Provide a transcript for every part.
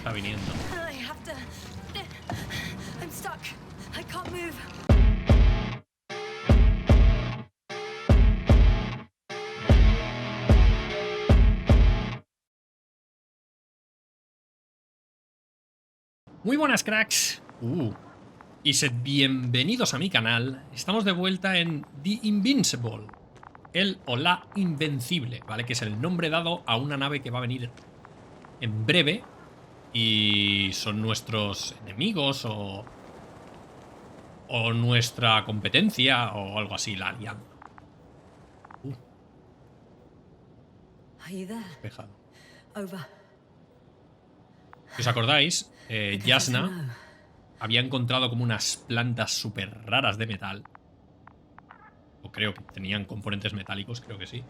está viniendo. Muy buenas, cracks. Y sed bienvenidos a mi canal. Estamos de vuelta en The Invincible, el o la Invencible, ¿vale? Que es el nombre dado a una nave que va a venir en breve. Y son nuestros enemigos o nuestra competencia o algo así, la Alianza. Despejado. Si os acordáis, Yasna había encontrado como unas plantas súper raras de metal. O creo que tenían componentes metálicos, creo que sí.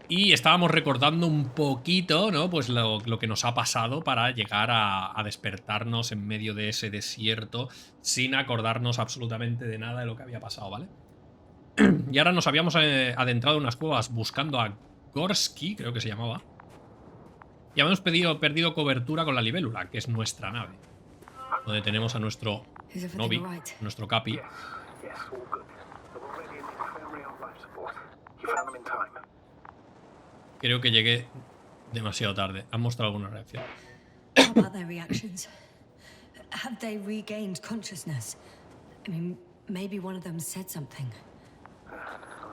Y estábamos recordando un poquito, ¿no? Pues lo que nos ha pasado para llegar a despertarnos en medio de ese desierto sin acordarnos absolutamente de nada de lo que había pasado, ¿vale? Y ahora nos habíamos adentrado en unas cuevas buscando a Gorsky, creo que se llamaba. Y habíamos perdido cobertura con la libélula, que es nuestra nave. Donde tenemos a nuestro Novi, nuestro Capi. Creo que llegué demasiado tarde. ¿Han mostrado alguna reacción? Have they regained consciousness? I mean, maybe one of them said something.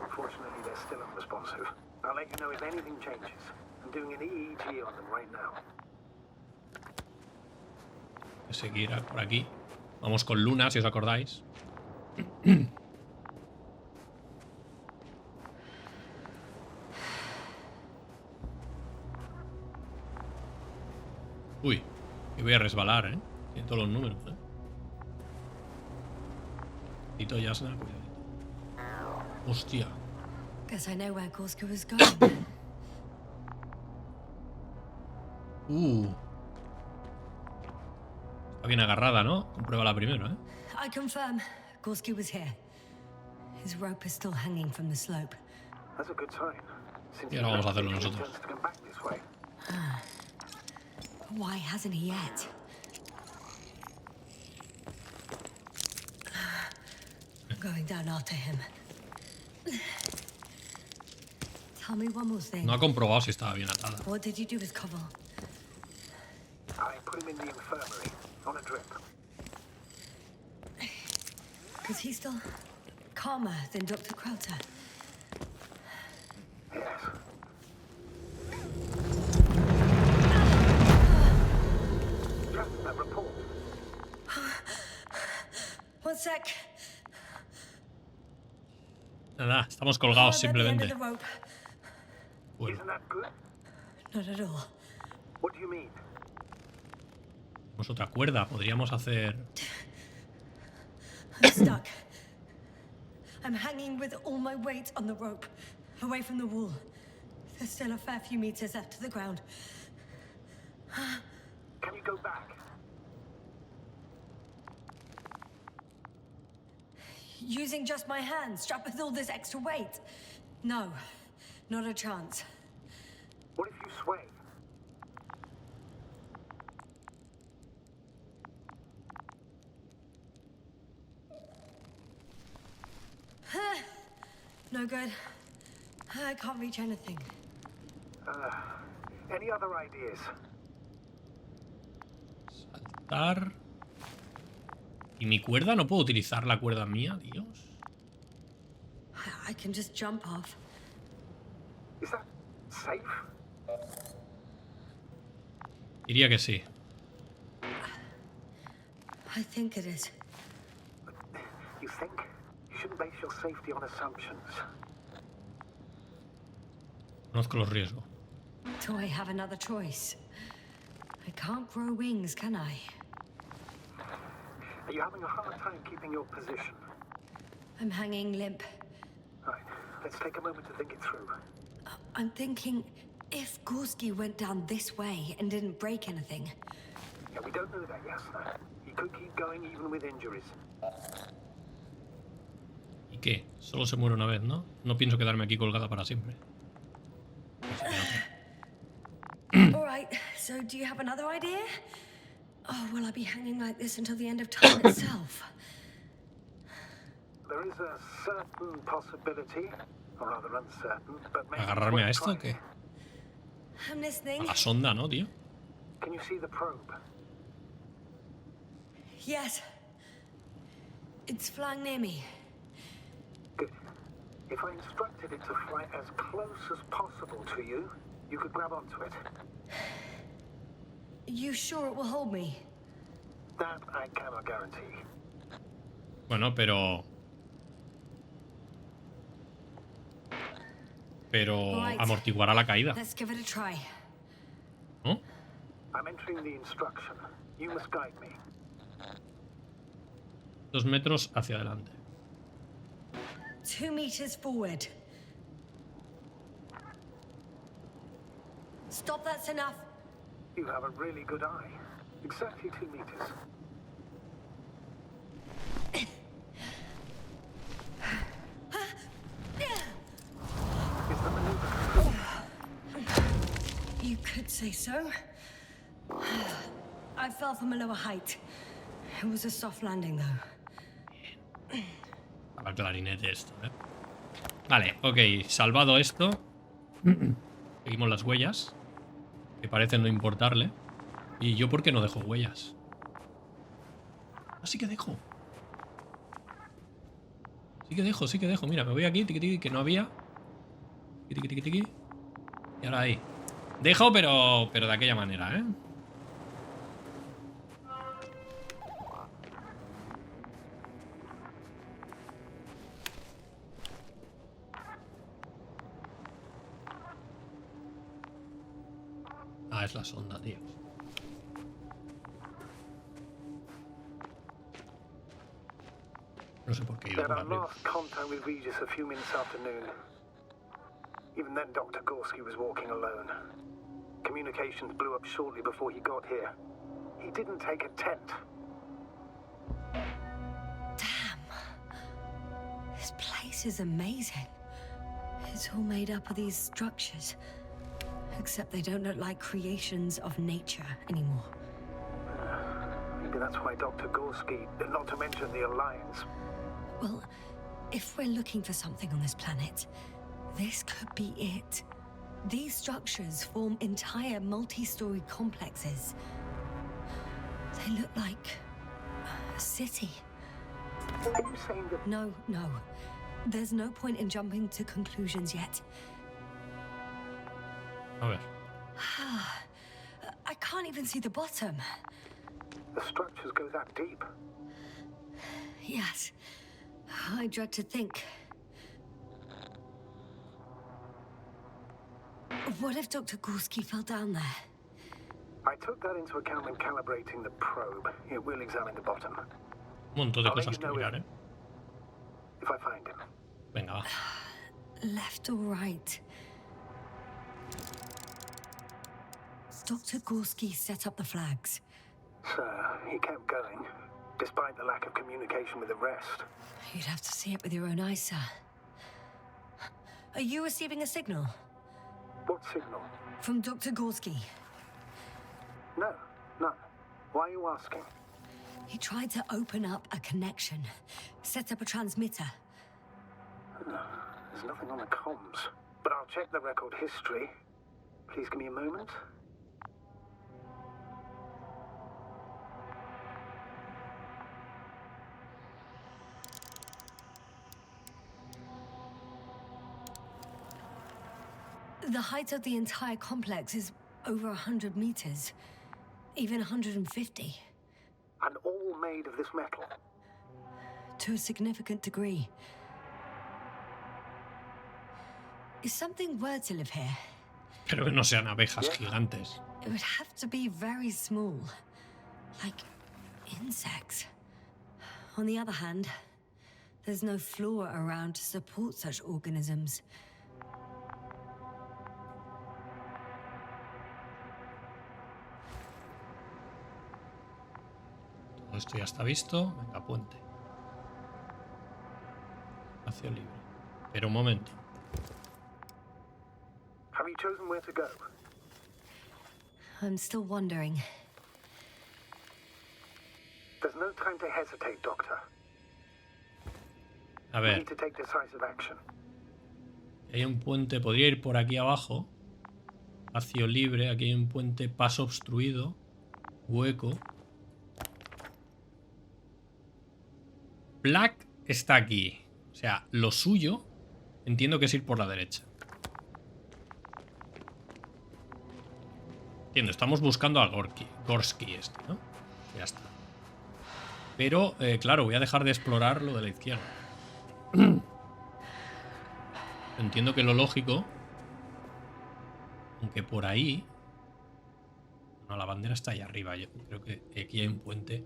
Unfortunately, they're still unresponsive. I'll let you know if anything changes. I'm doing an EEG on them right now. Voy a seguir por aquí. Vamos con Luna, si os acordáis. Uy, que voy a resbalar, ¿eh? Tiene todos los números, ¿eh? Tito Yasna, cuidadito. Hostia. Guess I know where Gorska was going. Está bien agarrada, ¿no? Compruébala primero, ¿eh? I confirm. Gorski was here. His rope is still hanging from the slope. That's a good sign. Y ahora vamos a hacerlo nosotros. Why hasn't he yet? I'm going down after him. Tell me one more thing. No ha comprobado si estaba bien atada. What did you do with Koval? I put him in the infirmary on a drip. Is he still calmer than Dr. Crowther? Yes. That report. One sec. Nada, estamos colgados simplemente. Isn't that good? Not at all. What do you mean? Tenemos otra cuerda, podríamos hacer... I'm stuck. I'm hanging with all my weight on the rope, away from the wall. There's still a fair few meters left to the ground. Can you go back? Using just my hands, strapped with all this extra weight? No, not a chance. What if you sway? No good. I can't reach anything. Any other ideas? Saltar... ¿Y mi cuerda? ¿No puedo utilizar la cuerda mía, Dios? I can just jump off. Is that safe? Diría que sí. I think it is. You think? You shouldn't base your safety on assumptions. Conozco los riesgos. Do I have another choice? I can't grow wings, can I? Are you having a hard time keeping your position? I'm hanging limp. Right, let's take a moment to think it through. I'm thinking, if Gorski went down this way and didn't break anything... Yeah, we don't know that, Yasna. He could keep going even with injuries. ¿Y qué? Solo se muere una vez, ¿no? No pienso quedarme aquí colgada para siempre. All right, so do you have another idea? Oh, will I be hanging like this until the end of time itself? There is a certain possibility, or rather uncertain, but maybe it's ¿Agarrarme a worth esto o trying. qué? I'm A listening. la sonda, ¿no, tío? Can you see the probe? Yes. It's flying near me. Good. If I instructed it to fly as close as possible to you, you could grab onto it. You sure it will hold me? That I cannot guarantee. Bueno, pero Right. amortiguará la caída, Let's give it a try. ¿no? I'm entering the instruction. You must guide me. 2 metros hacia adelante. 2 meters forward. Stop, that's enough. You have a really good eye. Exactly 2 meters. Is the maneuver complete? You could say so. I fell from a lower height. It was a soft landing, though. Para el clarinete esto, ¿eh? Vale, ok, salvado esto. Seguimos las huellas, que parecen no importarle. ¿Y yo por qué no dejo huellas? Así que dejo. Sí que dejo. Mira, me voy aquí, tiqui, tiqui, que no había. Tiqui, tiqui, tiqui. Y ahora ahí. Dejo, pero de aquella manera, ¿eh? Ah, es la sonda, tío. No sé por qué he ido Had por our arriba. last contact with Regis a few minutes after noon. Even then, Dr. Gorski was walking alone. Communications blew up shortly before he got here. He didn't take a tent. Damn. This place is amazing. It's all made up of these structures. Except they don't look like creations of nature anymore. Maybe that's why Dr. Gorski, not to mention the Alliance. Well, if we're looking for something on this planet, this could be it. These structures form entire multi-story complexes. They look like a city. Are you saying that No. There's no point in jumping to conclusions yet. A ver. I can't even see the bottom. the structures go that deep? Yes. I dread to think. What if Dr. Gorski fell down there? I took that into account when calibrating the probe. It will examine the bottom. Un montón de cosas que mirar, ¿eh? If I find him. Venga, va. Left or right? Dr. Gorski set up the flags. So, he kept going, despite the lack of communication with the rest. You'd have to see it with your own eyes, sir. Are you receiving a signal? What signal? From Dr. Gorski. No, none. Why are you asking? He tried to open up a connection, set up a transmitter. There's nothing on the comms, but I'll check the record history. Please give me a moment. The height of the entire complex is over 100 meters, even 150, And all made of this metal. to a significant degree. If something were to live here, Espero que no sean abejas gigantes. it would have to be very small, like insects. On the other hand, there's no flora around to support such organisms. Todo esto ya está visto. Venga, puente. Espacio libre. Pero un momento. Have you chosen where to go? I'm still wondering. There's no time to hesitate, Doctor. A We ver, need to take decisive action. hay un puente, podría ir por aquí abajo. Espacio libre, aquí hay un puente, paso obstruido, hueco. Black está aquí. O sea, lo suyo entiendo que es ir por la derecha. Entiendo, estamos buscando a Gorski este, ¿no? Ya está. Pero, claro, voy a dejar de explorar lo de la izquierda. Entiendo que lo lógico... Aunque por ahí... No, la bandera está ahí arriba. Yo creo que aquí hay un puente.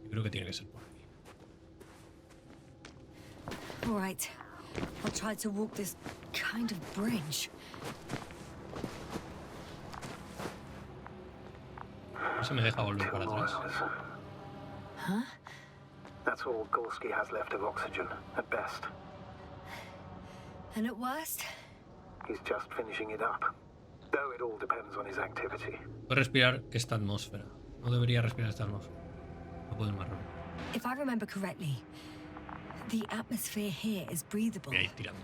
Yo creo que tiene que ser por aquí. All right. I'll try to walk this kind of bridge. No se me deja volver para atrás. Huh? That's all Gorski has left of oxygen, at best. And at worst? He's just finishing it up. Though it all depends on his activity. Puedo respirar esta atmósfera. No debería respirar esta atmósfera. No puedo más rápido. If I remember correctly, the atmosphere here is breathable. Voy a ir tirando.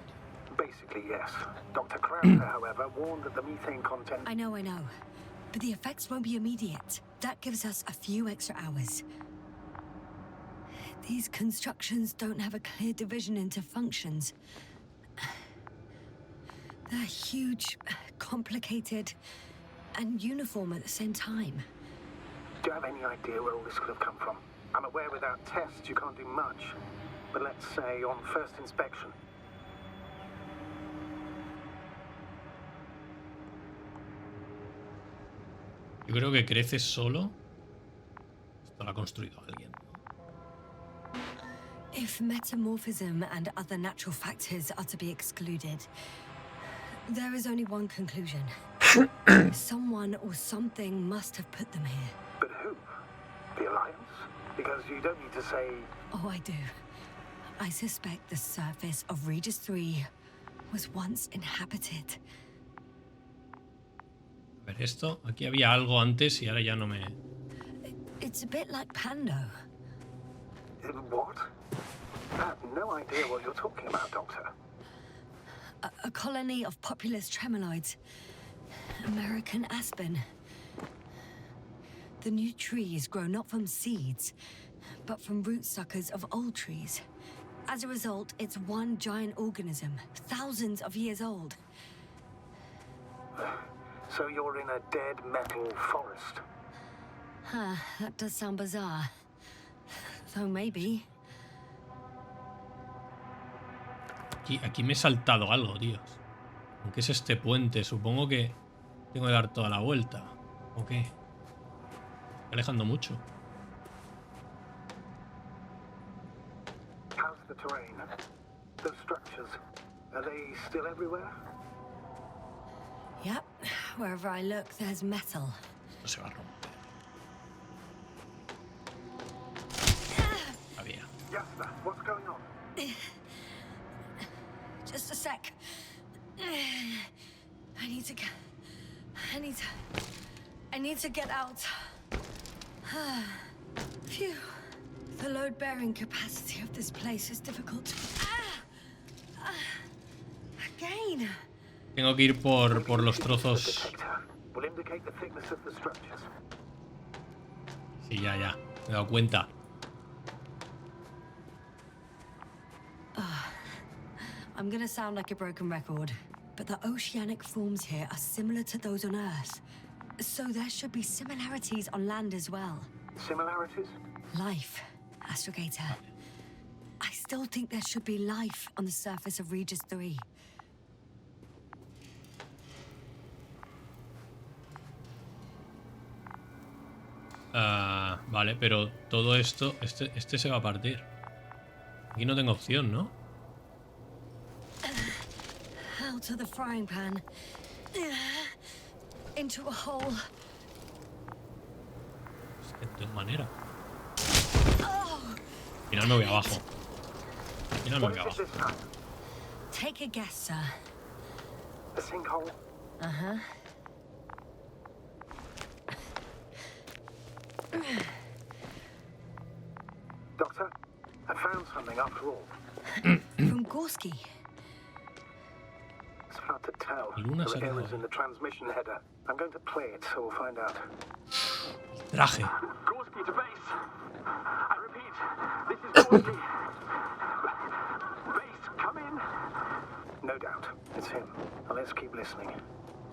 Basically, yes. Dr. Krauser, however, warned that the methane content... I know. But the effects won't be immediate. That gives us a few extra hours. These constructions don't have a clear division into functions. They're huge, complicated, and uniform at the same time. Do you have any idea where all this could have come from? I'm aware without tests you can't do much. But let's say on first inspection. Yo creo que crece solo. Esto lo ha construido alguien. If metamorphism and other natural factors are to be excluded, there is only one conclusion. Someone or something must have put them here. But who? The Alliance? Because you don't need to say... Oh, I do. I suspect the surface of Regis 3 was once inhabited. A ver, esto... Aquí había algo antes y ahora ya no me... It's a bit like Pando. What? I have no idea what you're talking about, Doctor. A colony of populous tremoloids. American aspen. The new trees grow not from seeds, but from root suckers of old trees. As a result, it's one giant organism, thousands of years old. So you're in a dead metal forest? Huh, that does sound bizarre. Though maybe. Aquí me he saltado algo, tíos. ¿Qué es este puente? Supongo que tengo que dar toda la vuelta. ¿O qué? Estoy alejando mucho. How's the terrain? Those structures, are they still everywhere? Yep, wherever I look, there's metal. No se va a romper. Había. Jasper, what's going on? Just a sec. I need to get out. Phew. The load-bearing capacity of this place is difficult. Again. Tengo que ir por los trozos. Will indicate the thickness of the structures. Sí, ya. Me he dado cuenta. I'm gonna sound like a broken record, but the oceanic forms here are similar to those on Earth. So there should be similarities on land as well. Similarities? Life, Astrogator. I still think there should be life on the surface of Regis 3. Vale, pero todo esto... Este se va a partir. Aquí no tengo opción, ¿no? Out of the frying pan. Into a hole. Es que no tengo manera. Al final me voy abajo. Take a guess, sir. A sinkhole? Uh-huh. after all. From Gorski. It's hard to tell. Luna There are sagrada. errors in the transmission header. I'm going to play it, so we'll find out. Traje. Gorski to base. I repeat, this is Gorski. Base, come in. No doubt, it's him. Now let's keep listening.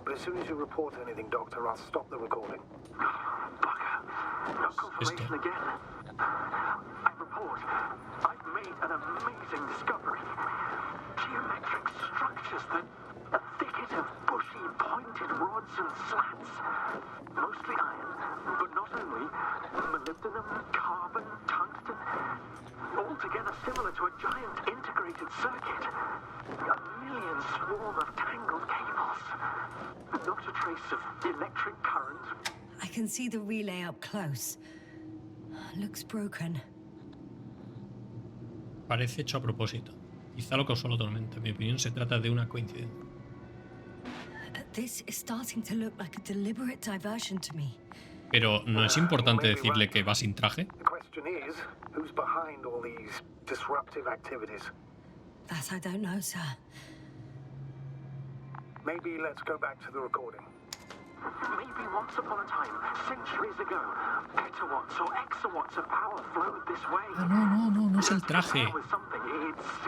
But as soon as you report anything, Doctor, I'll stop the recording. Bugger. No confirmation again. I report. I've made an amazing discovery. Geometric structures that a thicket of bushy, pointed rods and slats. Mostly iron, but not only. Molybdenum, carbon, tungsten. Altogether similar to a giant integrated circuit. A million swarm of tangled cables. Not a trace of electric current. I can see the relay up close. Looks broken. Parece hecho a propósito. Quizá lo causó la tormenta. En mi opinión se trata de una coincidencia. This is starting to look like a deliberate diversion to me. Pero ¿no es importante decirle que va sin traje? The question is, who's behind all these disruptive activities? That I don't know, sir. Maybe let's go back to the recording. Maybe once upon a time, centuries ago, petawatts or exawatts of power flowed this way. No es el traje. With something,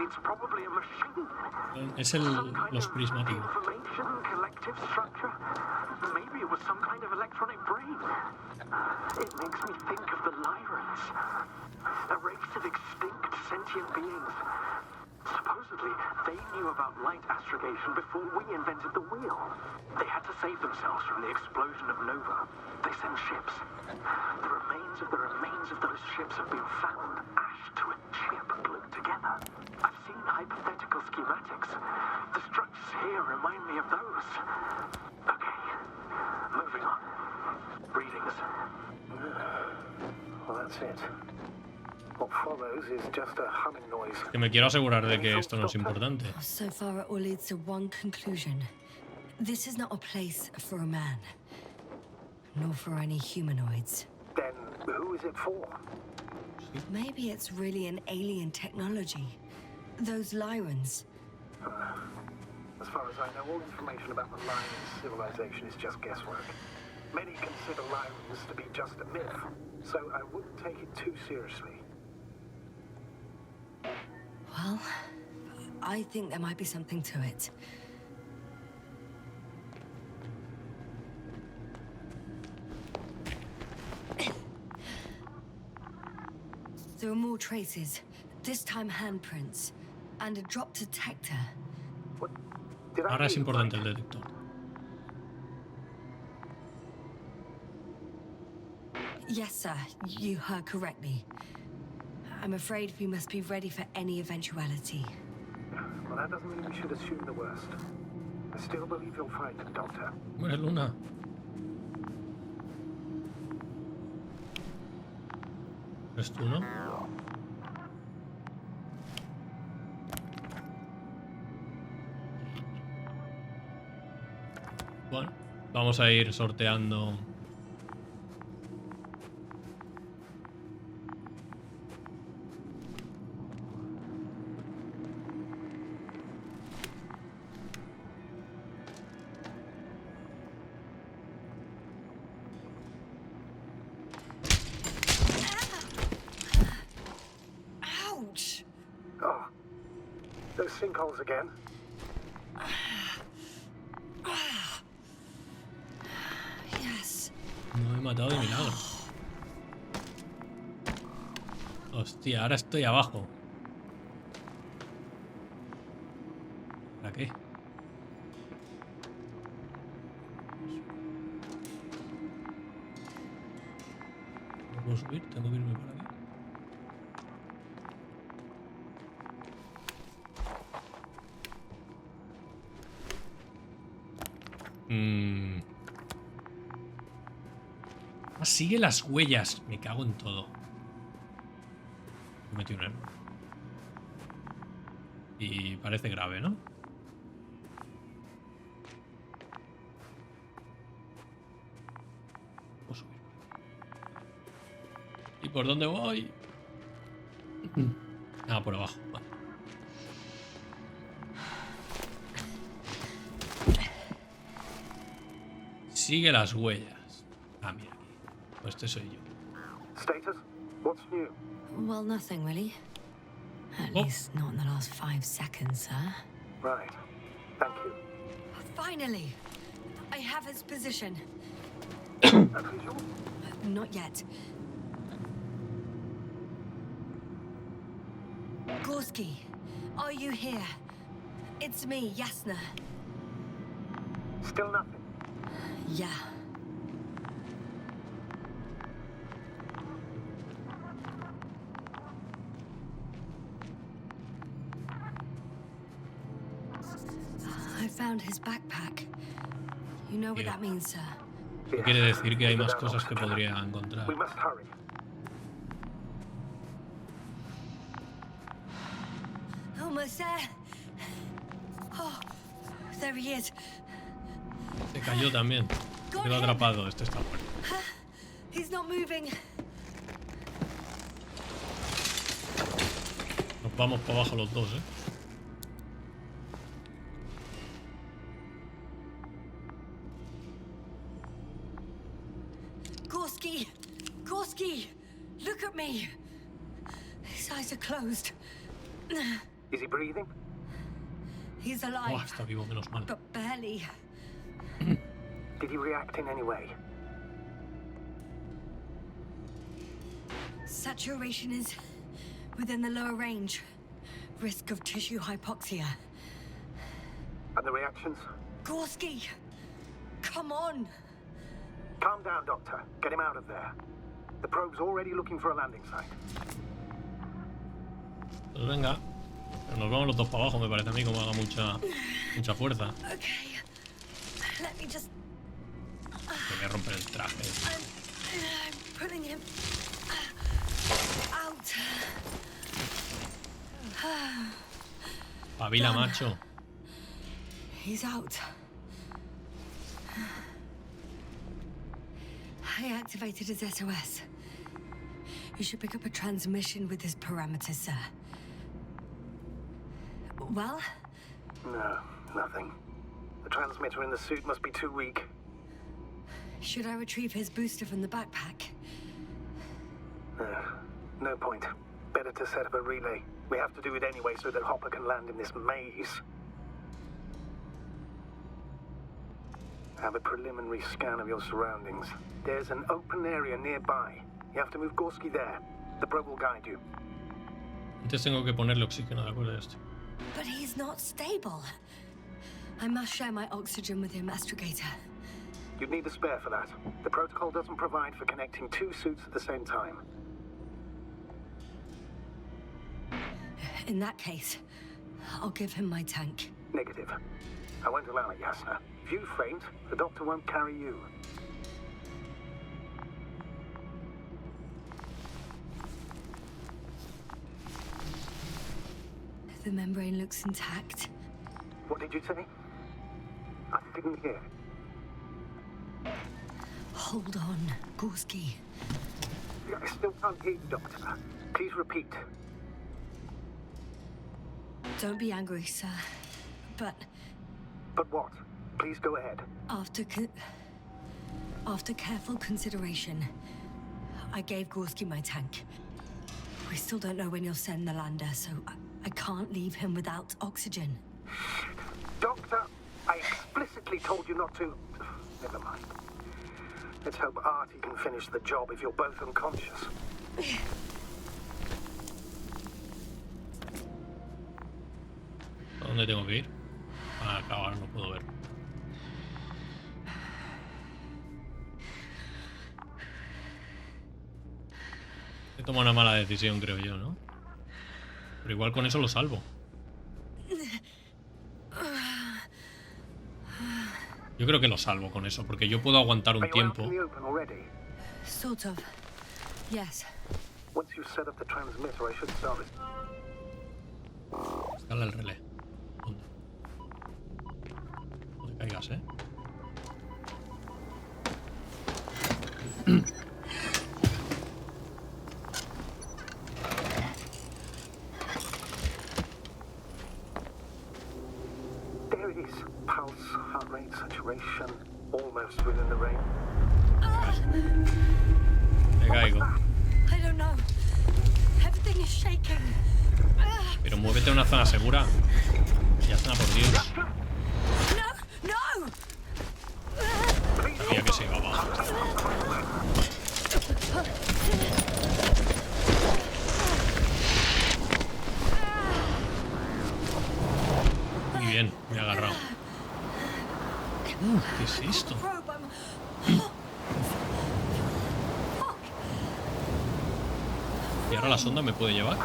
it's probably a machine. Es Some kind los of prismáticos. information collective structure. Maybe it was some kind of electronic brain. It makes me think of the Lyrans, a race of extinct sentient beings. Supposedly, they knew about light astrogation before we invented the wheel. They had to save themselves from the explosion of Nova. They sent ships. The remains of those ships have been found, ashed to a chip glued together. I've seen hypothetical schematics. The structures here remind me of those. Okay, moving on. Readings. Well, that's it. What follows is just a humming noise. Que me quiero asegurar de que esto no es importante. So far, it all leads to one conclusion. This is not a place for a man, nor for any humanoids. Then who is it for? Maybe it's really an alien technology. Those Lyrans. As far as I know, all information about the Lions civilization is just guesswork. Many consider Lions to be just a myth, so I wouldn't take it too seriously. Well, I think there might be something to it. There are more traces, this time handprints, and a drop detector. What did I Ahora es hear you importante el right? detector. Yes, sir, you heard correctly. I'm afraid we must be ready for any eventuality. Well, that doesn't mean we should assume the worst. I still believe you'll find it, Doctor. Muere Luna. ¿Es tú, no? Bueno, vamos a ir sorteando. Ouch! Oh, those sinkholes again. Yes. No me he matado de milagro. Hostia, ahora estoy abajo. ¿Para qué? ¿No puedo subir? Tengo que irme por aquí. Ah, sigue las huellas. Me cago en todo. Me metí un error. Y parece grave, ¿no? Puedo subir. ¿Y por dónde voy? Ah, por abajo. Vale. Sigue las huellas. Ah, mira aquí. Pues este soy yo. Status? What's new? Well, nothing really. At Oh. least not in the last 5 seconds, sir. Right. Thank you. Finally! I have his position. A visual? Not yet. Gorski, are you here? It's me, Yasna. Still nothing. Yeah. I found his backpack. You know what that means, sir? Eso quiere decir que hay más cosas que podría encontrar. We must hurry. Almost there. Oh, there he is. Se cayó también. Se quedó atrapado. Este está muerto. He's not moving. Nos vamos para abajo los dos, ¿eh? Gorski! Gorski! Look at me! His eyes are closed. Is he breathing? He's Oh, alive, está vivo, menos mal. but barely. Did he react in any way? Saturation is within the lower range. Risk of tissue hypoxia. And the reactions? Gorski! Come on! Calm down, Doctor. Get him out of there. The probe's already looking for a landing site. Pues venga. Pero nos vamos los dos para abajo, me parece a mí, como haga mucha fuerza. Okay. Let me just... Me voy a romper el traje. I'm pulling him out. Pavila, macho. He's out. I activated his SOS. You should pick up a transmission with his parameters, sir. Well? No, nothing. The transmitter in the suit must be too weak. Should I retrieve his booster from the backpack? No point. Better to set up a relay. We have to do it anyway so that Hopper can land in this maze. Have a preliminary scan of your surroundings. There's an open area nearby. You have to move Gorski there. The probe will guide you. Antes tengo que ponerle oxígeno, ¿de acuerdo? Esto. But he's not stable. I must share my oxygen with him, Astrogator. You'd need a spare for that. The protocol doesn't provide for connecting 2 suits at the same time. In that case, I'll give him my tank. Negative. I won't allow it, Yasna. If you faint, the doctor won't carry you. The membrane looks intact. What did you say? I didn't hear. Hold on, Gorski. I still can't hear you, Doctor. Please repeat. Don't be angry, sir. But But what? Please go ahead. after careful consideration, I gave Gorski my tank. We still don't know when you'll send the lander, so I can't leave him without oxygen. Doctor, I explicitly told you not to... Never mind. Let's hope Artie can finish the job if you're both unconscious. ¿A dónde tengo que ir? Ah, claro, ahora no puedo ver. He tomado una mala decisión, creo yo, ¿no? Pero igual con eso lo salvo. Yo creo que lo salvo con eso, porque yo puedo aguantar un Are you out tiempo. in the open already? Sort of. Yes. Once you've set up the transmitter, I should start it. Dale el relé. ¿Dónde? No te caigas, ¿eh? pulse, heart rate, saturation, almost within the range. Me caigo. I don't know. Everything is shaking. Pero muévete a una zona segura. Ya está, por Dios. No, no. Sabía que se iba abajo. Muy bien, me he agarrado. ¿Qué es esto? ¿Y ahora la sonda me puede llevar?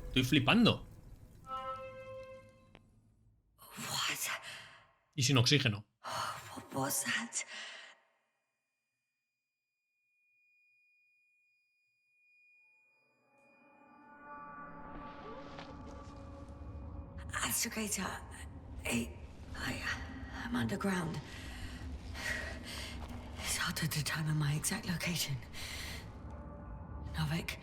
Estoy flipando. Y sin oxígeno. What was that? Astrogator, I'm underground. It's hard to determine my exact location. Novik,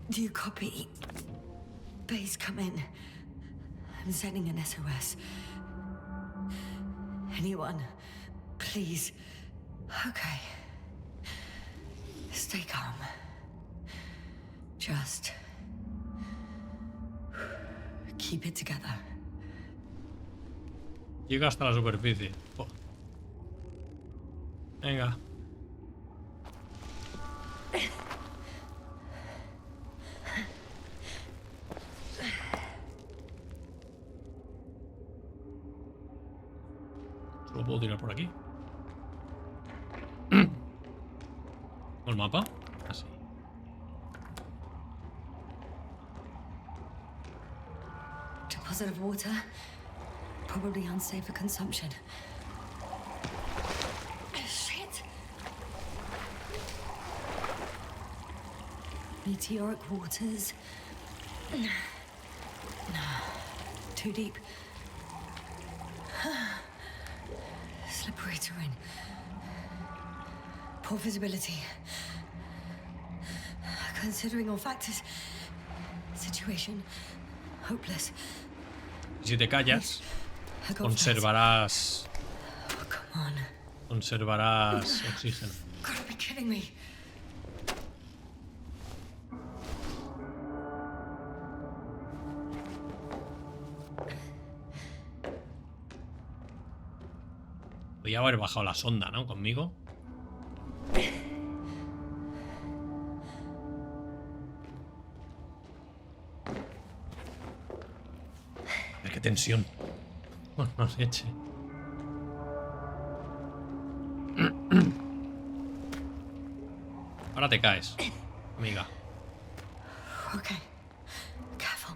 do you copy? Base, come in. I'm sending an SOS. Anyone, please. Okay. Stay calm. Just keep it together. Llega hasta la superficie. Oh. Venga. Solo puedo tirar por aquí. ¿El mapa? Así. Deposit of water, probably unsafe for consumption. Shit! Meteoric waters. No, too deep. Slippery terrain. Poor visibility. Considering all factors, situation hopeless. Si te callas, conservarás oxígeno. Gotta be kidding me. Podría haber bajado la sonda, ¿no? Conmigo. Qué tensión. Bueno, no se eche. Ahora te caes, amiga. Okay. Careful.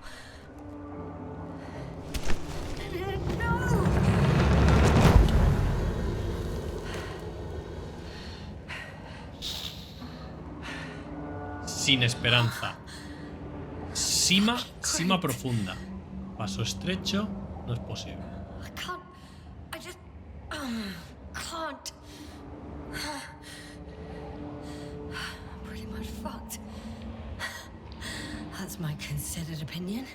Sin esperanza. Sima profunda. Paso estrecho, no es posible. I can't. I just can't. I'm pretty much fucked. That's my considered opinion.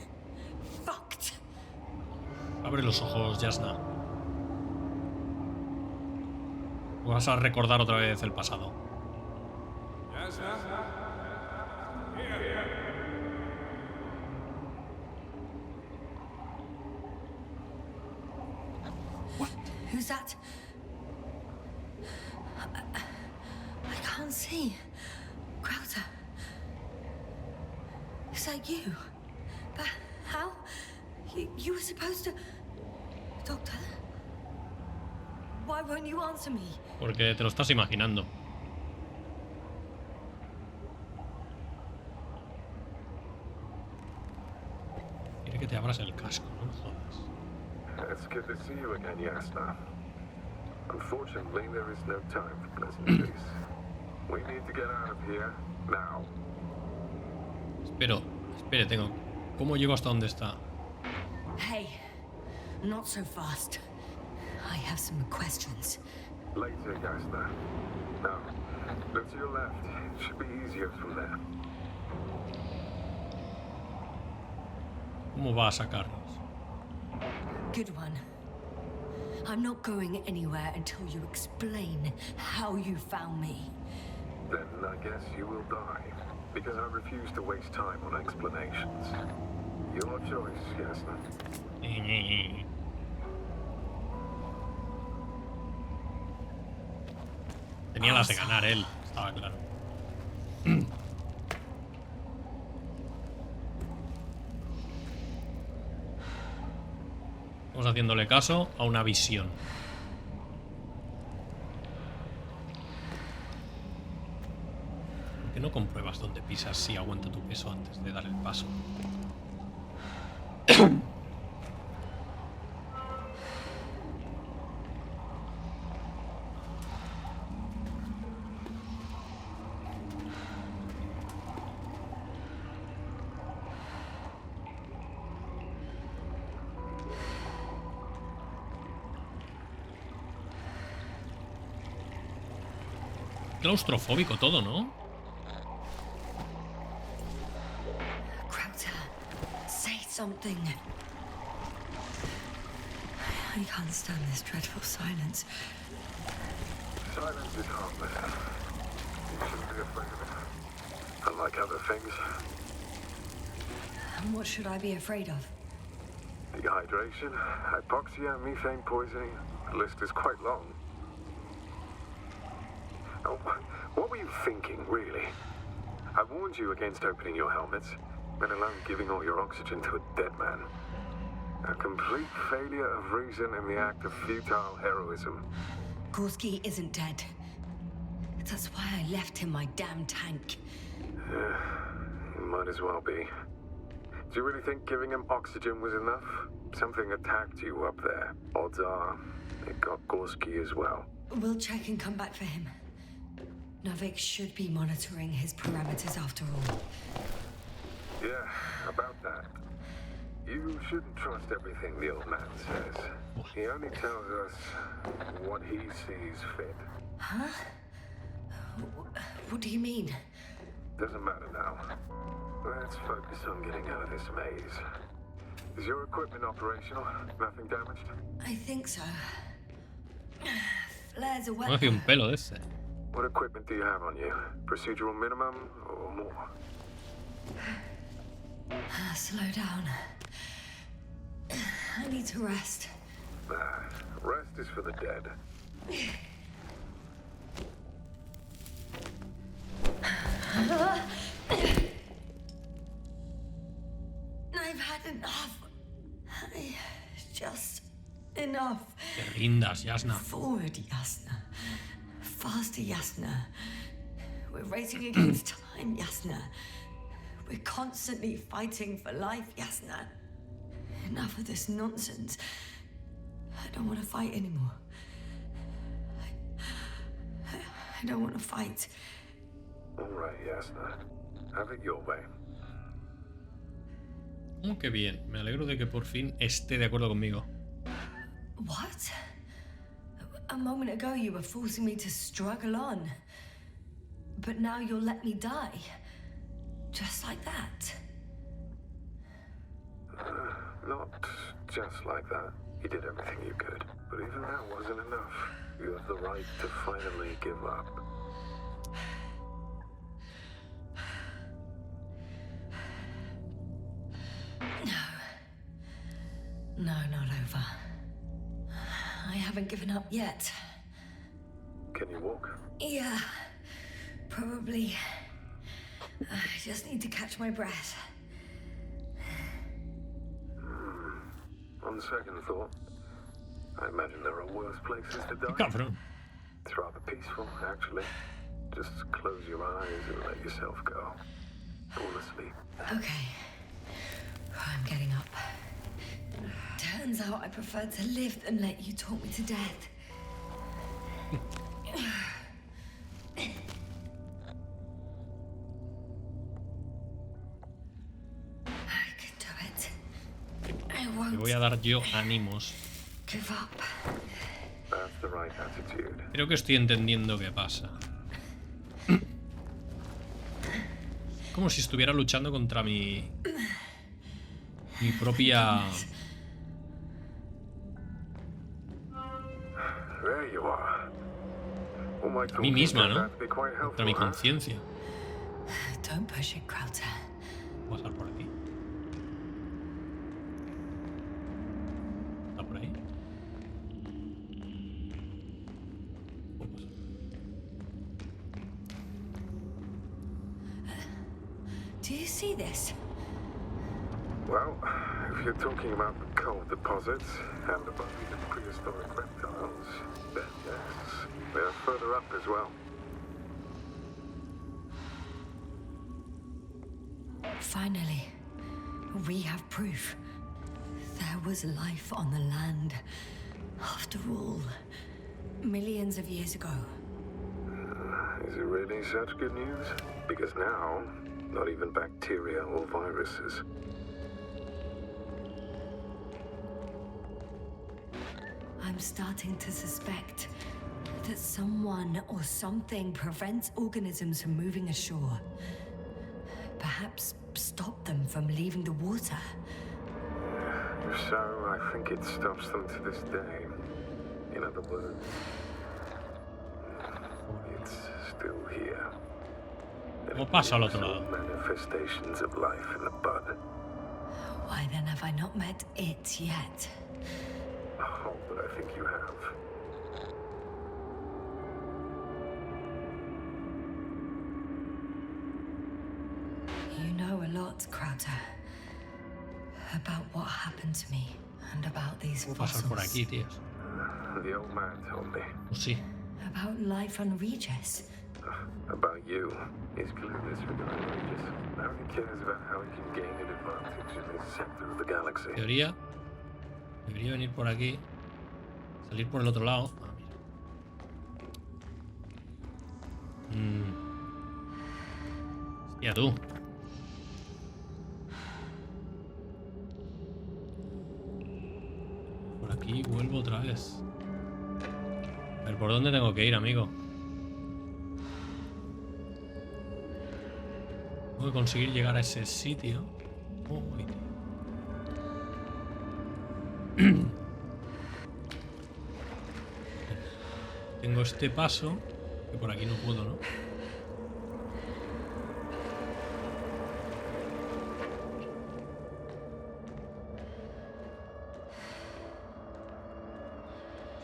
Fucked. Abre los ojos, Jasna. Vas a recordar otra vez el pasado. Who's that? I can't see. Crowder. Is that you? But how? You were supposed to... Doctor? Why won't you answer me? Porque te lo estás imaginando. Quiere que te abras el casco, no me jodas. It's good to see you again, Yasna. Unfortunately, there is no time for pleasantries. We need to get out of here now. Espere, tengo. ¿Cómo llego hasta donde está? Hey, not so fast. I have some questions. Later, Jasna. Now, look to your left. It should be easier from there. ¿Cómo va a sacarnos? Good one. I'm not going anywhere until you explain how you found me. Then I guess you will die. Because I refuse to waste time on explanations. Your choice, Jasna. Tenía las de ganar él, estaba claro. Estamos haciéndole caso a una visión. ¿Por qué no compruebas dónde pisas si aguanta tu peso antes de dar el paso? Claustrofóbico todo, ¿no? Crowder, say something. I can't stand this dreadful silence. Silence is harmless. You shouldn't be afraid of it. Unlike other things. And what should I be afraid of? Dehydration, hypoxia, methane poisoning. The list is quite long. Oh, what were you thinking, really? I warned you against opening your helmets, let alone giving all your oxygen to a dead man. A complete failure of reason in the act of futile heroism. Gorski isn't dead. That's why I left him my damn tank. It might as well be. Do you really think giving him oxygen was enough? Something attacked you up there. Odds are, it got Gorski as well. We'll check and come back for him. Novik should be monitoring his parameters after all. Yeah, about that. You shouldn't trust everything the old man says. He only tells us what he sees fit. Huh? What do you mean? Doesn't matter now. Let's focus on getting out of this maze. Is your equipment operational? Nothing damaged? I think so. Flares are No me fío un pelo de ese. What equipment do you have on you? Procedural minimum or more? Slow down. I need to rest. Rest is for the dead. I've had enough. Just enough. Te rindas, Jasna. Forward, Jasna. Faster, Jasna. We're racing against time, Jasna. We're constantly fighting for life, Jasna. Enough of this nonsense. I don't want to fight anymore. I don't want to fight. All right, Jasna. Have it your way. Oh, qué bien. Me alegro de que por fin esté de acuerdo conmigo. What? A moment ago you were forcing me to struggle on. But now you'll let me die. Just like that. Not just like that. You did everything you could. But even that wasn't enough. You have the right to finally give up. No, not over. I haven't given up yet. Can you walk? Yeah, probably. I just need to catch my breath. On second thought, I imagine there are worse places to die. Cabrón. It's rather peaceful, actually. Just close your eyes and let yourself go. Fall asleep. Okay. I'm getting up. Turns out I prefer to live than let you talk me to death. I can do it. I Me won't voy a dar yo ánimos. give up. That's the right attitude. Creo que estoy entendiendo qué pasa. Como si estuviera luchando contra mi propia... There you are. All my A mí misma, ¿no? turned out to be quite Contra mi helpful, huh? conciencia. Don't push it, Crowther. Voy a pasar por aquí. ¿Está por ahí? Puedo pasar. Do you see this? Well, if you're talking about the coal deposits and the bodies of prehistoric reptiles, then yes, they're further up as well. Finally, we have proof. There was life on the land. After all, millions of years ago. Is it really such good news? Because now, not even bacteria or viruses. I'm starting to suspect that someone or something prevents organisms from moving ashore. Perhaps stop them from leaving the water. If so, I think it stops them to this day. In other words, it's still here. ¿Cómo pasa al otro lado? Manifestations of life in the bud. Why then have I not met it yet? Oh, but I think you have. You know a lot, Crowther. About what happened to me and about these Puedo pasar por fossils. aquí, tíos. The old man told me. Pues sí. About life on Regis. About you. He's clueless regarding Regis. Now he cares about how he can gain an advantage in this sector of the galaxy. Teoría. Debería venir por aquí. Salir por el otro lado. Ah, mira. Hostia, tú. Por aquí vuelvo otra vez. A ver, ¿por dónde tengo que ir, amigo? Tengo que conseguir llegar a ese sitio. Uy, tío. Tengo este paso, que por aquí no puedo, ¿no?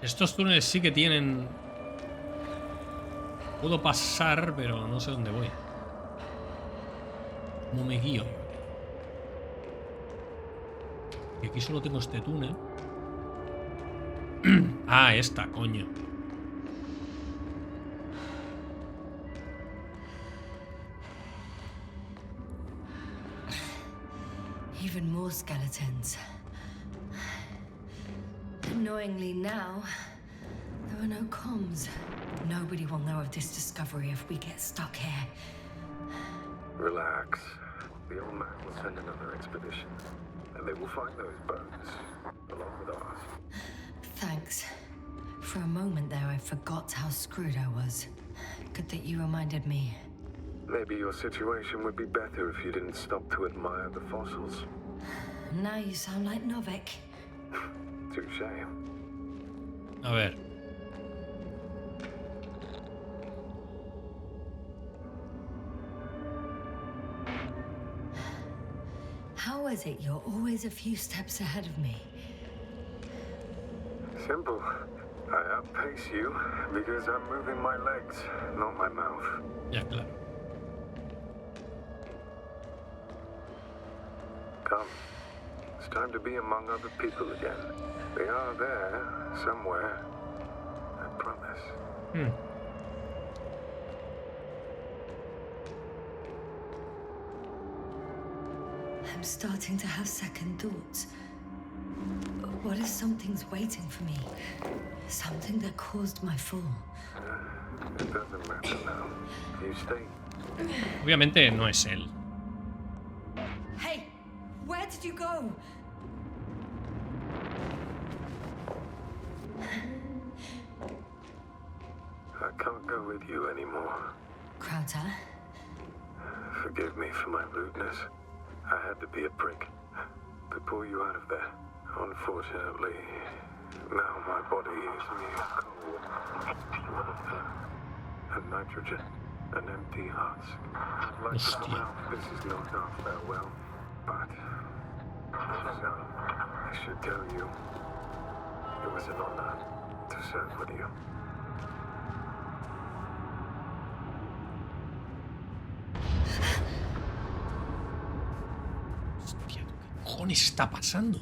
Estos túneles sí que tienen... Puedo pasar, pero no sé dónde voy. ¿Cómo me guío? Y aquí solo tengo este túnel. Ah, esta, coño. Even more skeletons. Annoyingly now, there are no comms. Nobody will know of this discovery if we get stuck here. Relax. The old man will send another expedition, and they will find those bones, along with ours. Thanks. For a moment there, I forgot how screwed I was. Good that you reminded me. Maybe your situation would be better if you didn't stop to admire the fossils. Now you sound like Novik. Touché. A ver. How is it you're always a few steps ahead of me? Simple. I outpace you because I'm moving my legs, not my mouth. Ya, claro. Come. It's time to be among other people again. They are there, somewhere. I promise. I'm starting to have second thoughts. What if something's waiting for me? Something that caused my fall? It doesn't matter now. You stay. Obviamente no es él. Hey, where did you go? not go with you anymore. Crowder? Forgive me for my rudeness. I had to be a prick to pull you out of there. Unfortunately, now my body is mere coal, and nitrogen, an empty husk. I'd like to come out. This is not our farewell, but so I should tell you, it was an honor to serve with you. Hostia, ¿qué cojones está pasando?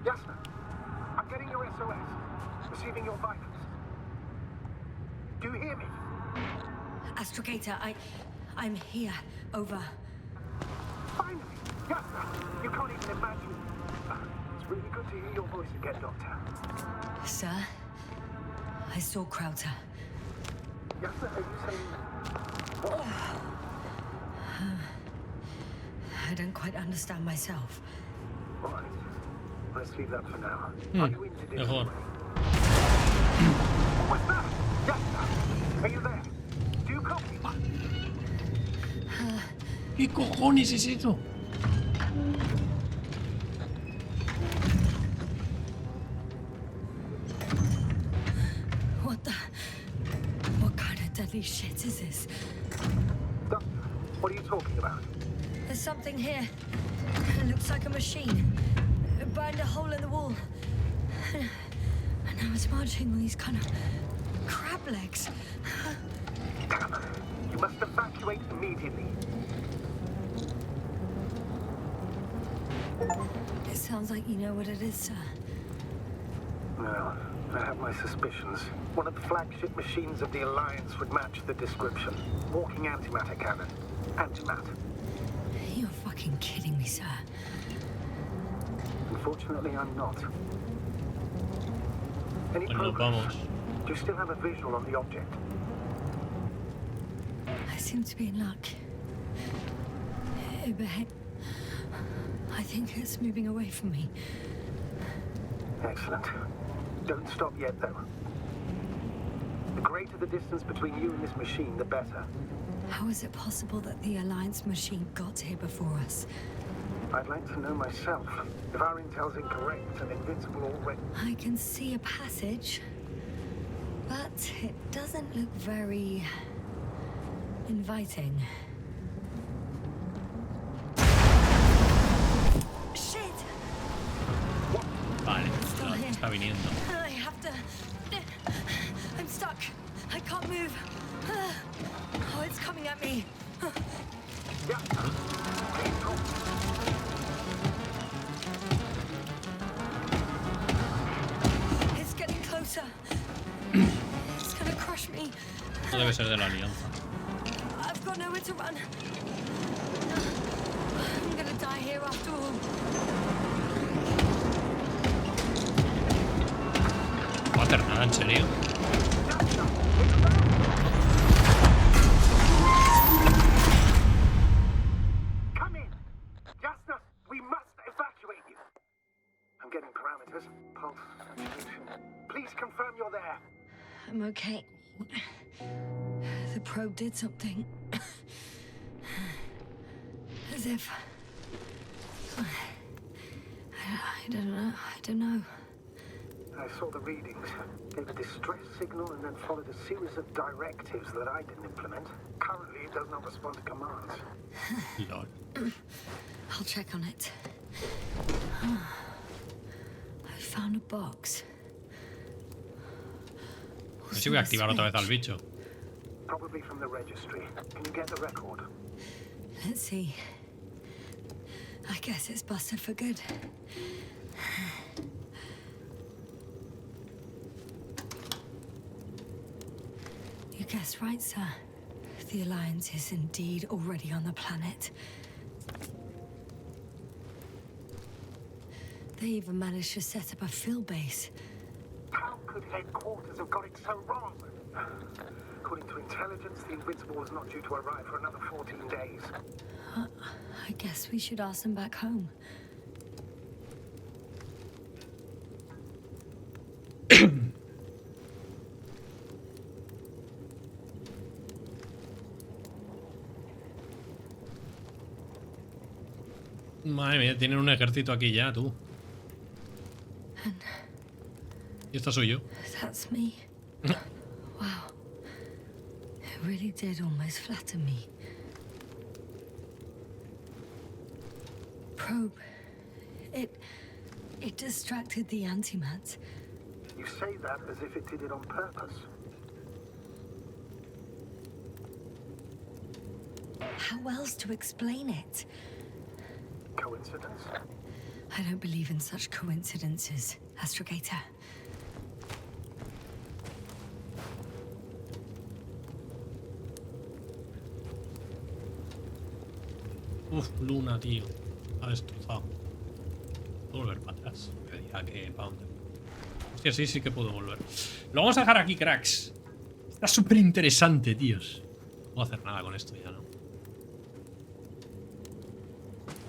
Yasna, I'm getting your SOS. Receiving your vitals. Do you hear me? Astrogator, I'm here. Over. Finally! Yasna, you can't even imagine. It's really good to hear your voice again, Doctor. Sir? I saw Crowder. Yasna, are you saying... What? I don't quite understand myself. All right. Let's leave that for now. Are you injured in any mejor. way? What's that? Yasna, are you there? Do you copy? ¿Qué cojones es eso? What kind of deadly shit is this? Doctor, what are you talking about? There's something here. It looks like a machine. It burned a hole in the wall. And now it's marching on these kind of crab legs. Damn. You must evacuate immediately. It sounds like you know what it is, sir. Well, I have my suspicions. One of the flagship machines of the Alliance would match the description. Walking antimatter cannon. Antimat. You're fucking kidding me, sir. Unfortunately, I'm not. Any Bueno, progress? vamos. Do you still have a visual on the object? I seem to be in luck. It behaved. I think it's moving away from me. Excellent. Don't stop yet, though. The greater the distance between you and this machine, the better. How is it possible that the Alliance machine got here before us? I'd like to know myself. If our intel's incorrect and Invincible already... I can see a passage, but it doesn't look very inviting. Shit! Vale, claro, está viniendo. I have to... I'm stuck. I can't move. Oh, it's coming at me. Yeah. It's getting closer. It's gonna crush me. Esto debe ser de la Alianza. I've got nowhere to run. I'm gonna die here after all. No va a hacer nada, en serio. Come in. Yasna, we must evacuate you. I'm getting parameters. Pulse, saturation. Please confirm you're there. I'm okay. The probe did something. As if... I don't know. I saw the readings, gave a distress signal, and then followed a series of directives that I didn't implement. Currently, it does not respond to commands. Lol. I'll check on it. I found a box. A ver si voy a activar otra vez al bicho. Probably from the registry. Can you get the record? Let's see. I guess it's busted for good. You guessed right, sir. The Alliance is indeed already on the planet. They even managed to set up a field base. How could headquarters have got it so wrong? According to intelligence, the Invincible was not due to arrive for another 14 days. I guess we should ask them back home. Madre mía, tienen un ejército aquí ya, tú. Y esta soy yo. That's me. Wow. It really did almost flatter me. Probe. It distracted the antimat. You say that as if it did it on purpose. How else to explain it? Coincidence? I don't believe in such coincidences, Astrogator. Uf, Luna, tío. Ha destrozado. Puedo volver para atrás. Me dirá que para dónde. Hostia, sí que puedo volver. Lo vamos a dejar aquí, cracks. Está súper interesante, tíos. No puedo hacer nada con esto ya, ¿no?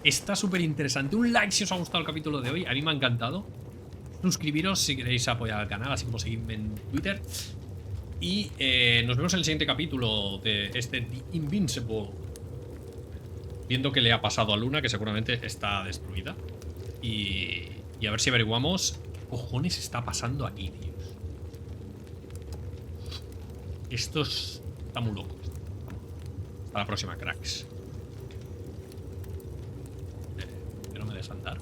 Está súper interesante. Un like si os ha gustado el capítulo de hoy. A mí me ha encantado. Suscribiros si queréis apoyar al canal, así como seguidme en Twitter. Y nos vemos en el siguiente capítulo de este The Invincible. Viendo qué le ha pasado a Luna, que seguramente está destruida. Y a ver si averiguamos qué cojones está pasando aquí, tíos. Esto está muy loco. Hasta la próxima, cracks. Que no me des andar.